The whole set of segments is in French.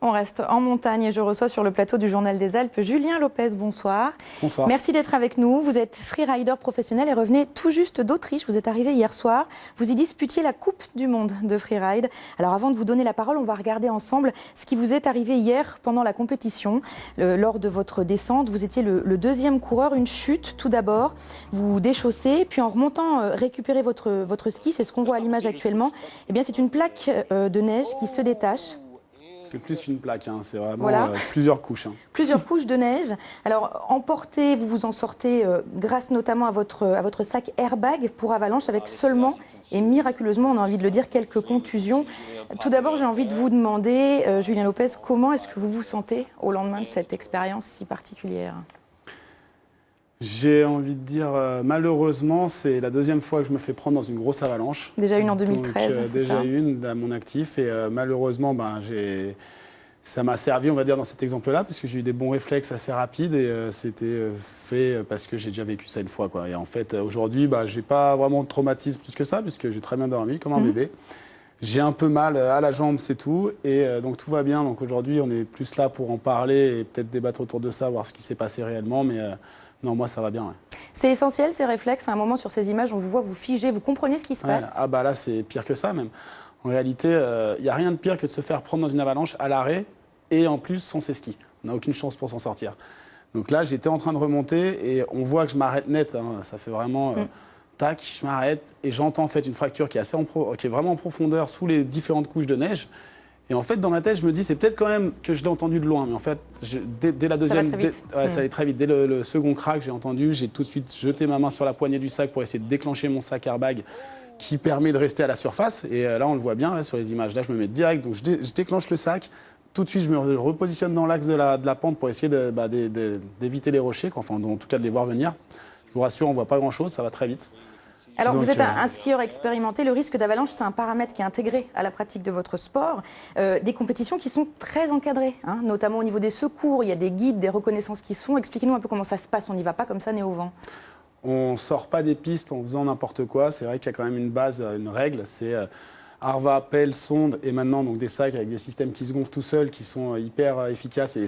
On reste en montagne et je reçois sur le plateau du Journal des Alpes Julien Lopez, bonsoir. Bonsoir. Merci d'être avec nous. Vous êtes freerider professionnel et revenez tout juste d'Autriche. Vous êtes arrivé hier soir. Vous y disputiez la Coupe du Monde de freeride. Alors avant de vous donner la parole, on va regarder ensemble ce qui vous est arrivé hier pendant la compétition. Lors de votre descente, vous étiez le deuxième coureur. Une chute tout d'abord. Vous déchaussez, puis en remontant, récupérez votre ski. C'est ce qu'on voit à l'image actuellement. Eh bien, c'est une plaque de neige qui se détache. C'est plus qu'une plaque, hein. C'est vraiment Voilà. plusieurs couches. Hein. Plusieurs couches de neige. Alors, emporté, vous vous en sortez grâce notamment à votre sac airbag pour avalanche avec seulement et miraculeusement, on a envie de le dire, quelques contusions. Tout d'abord, j'ai envie de vous demander, Julien Lopez, comment est-ce que vous vous sentez au lendemain de cette expérience si particulière ? J'ai envie de dire, malheureusement, c'est la deuxième fois que je me fais prendre dans une grosse avalanche. Déjà une en 2013, donc, c'est déjà ça ? une à mon actif. Et malheureusement, ça m'a servi, on va dire, dans cet exemple-là, parce que j'ai eu des bons réflexes assez rapides et c'était fait parce que j'ai déjà vécu ça une fois, quoi. Et en fait, aujourd'hui, j'ai pas vraiment de traumatisme plus que ça, puisque j'ai très bien dormi, comme un bébé. J'ai un peu mal à la jambe, c'est tout. Et donc tout va bien. Donc aujourd'hui, on est plus là pour en parler et peut-être débattre autour de ça, voir ce qui s'est passé réellement. Mais non, moi, ça va bien. Ouais. C'est essentiel, ces réflexes. À un moment, sur ces images, on vous voit vous figer, vous comprenez ce qui se passe ? Ah là, c'est pire que ça, même. En réalité, il n'y a rien de pire que de se faire prendre dans une avalanche à l'arrêt et en plus sans ses skis. On n'a aucune chance pour s'en sortir. Donc là, j'étais en train de remonter et on voit que je m'arrête net. Hein. Ça fait vraiment... Tac, je m'arrête et j'entends en fait une fracture qui est vraiment en profondeur sous les différentes couches de neige. Et en fait, dans ma tête, je me dis, c'est peut-être quand même que je l'ai entendu de loin. Mais en fait, dès la deuxième... Ça allait très vite. Dès le second crack, j'ai entendu, j'ai tout de suite jeté ma main sur la poignée du sac pour essayer de déclencher mon sac airbag qui permet de rester à la surface. Et là, on le voit bien sur les images. Là, je me mets direct, donc je déclenche le sac. Tout de suite, je me repositionne dans l'axe de la pente pour essayer d'éviter les rochers, enfin, en tout cas de les voir venir. Je vous rassure, on ne voit pas grand-chose, ça va très vite. Alors, vous êtes un skieur expérimenté. Le risque d'avalanche, c'est un paramètre qui est intégré à la pratique de votre sport. Des compétitions qui sont très encadrées, hein, notamment au niveau des secours. Il y a des guides, des reconnaissances qui se font. Expliquez-nous un peu comment ça se passe. On n'y va pas comme ça, né au vent. On ne sort pas des pistes en faisant n'importe quoi. C'est vrai qu'il y a quand même une base, une règle. C'est Arva, pelle, sonde et maintenant donc, des sacs avec des systèmes qui se gonflent tout seuls, qui sont hyper efficaces et les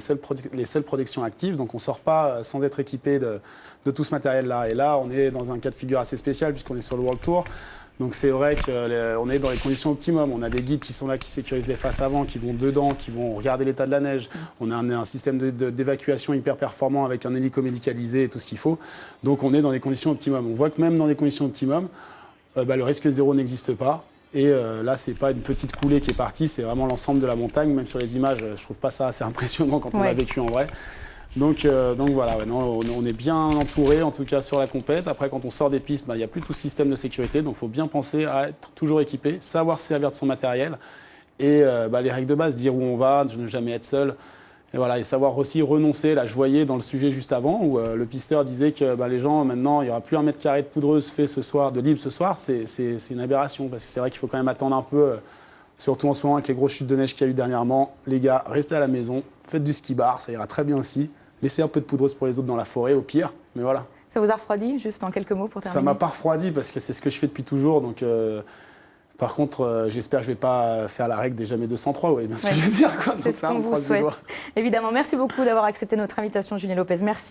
seules protections actives. Donc on ne sort pas sans être équipé de tout ce matériel-là. Et là, on est dans un cas de figure assez spécial puisqu'on est sur le World Tour. Donc c'est vrai qu'on est dans les conditions optimum. On a des guides qui sont là, qui sécurisent les faces avant, qui vont dedans, qui vont regarder l'état de la neige. On a un système d'évacuation hyper performant avec un hélico médicalisé et tout ce qu'il faut. Donc on est dans des conditions optimum. On voit que même dans des conditions optimum, le risque zéro n'existe pas. Et là, c'est pas une petite coulée qui est partie, c'est vraiment l'ensemble de la montagne. Même sur les images, je trouve pas ça assez impressionnant quand on l'a vécu en vrai. Donc voilà, on est bien entouré, en tout cas sur la compète. Après, quand on sort des pistes, il n'y a plus tout système de sécurité. Donc il faut bien penser à être toujours équipé, savoir se servir de son matériel. Et les règles de base, dire où on va, ne jamais être seul. Et voilà, et savoir aussi renoncer. Là, je voyais dans le sujet juste avant où le pisteur disait que les gens, maintenant, il n'y aura plus 1 mètre carré de poudreuse fait ce soir, de libre ce soir. C'est une aberration parce que c'est vrai qu'il faut quand même attendre un peu, surtout en ce moment avec les grosses chutes de neige qu'il y a eu dernièrement. Les gars, restez à la maison, faites du ski bar, ça ira très bien aussi. Laissez un peu de poudreuse pour les autres dans la forêt, au pire. Mais voilà. Ça vous a refroidi, juste en quelques mots pour terminer ? Ça m'a pas refroidi parce que c'est ce que je fais depuis toujours. Donc, par contre, j'espère que je ne vais pas faire la règle des jamais 203, vous voyez bien ce que je veux dire. C'est ce qu'on vous souhaite. Évidemment, merci beaucoup d'avoir accepté notre invitation, Julien Lopez. Merci.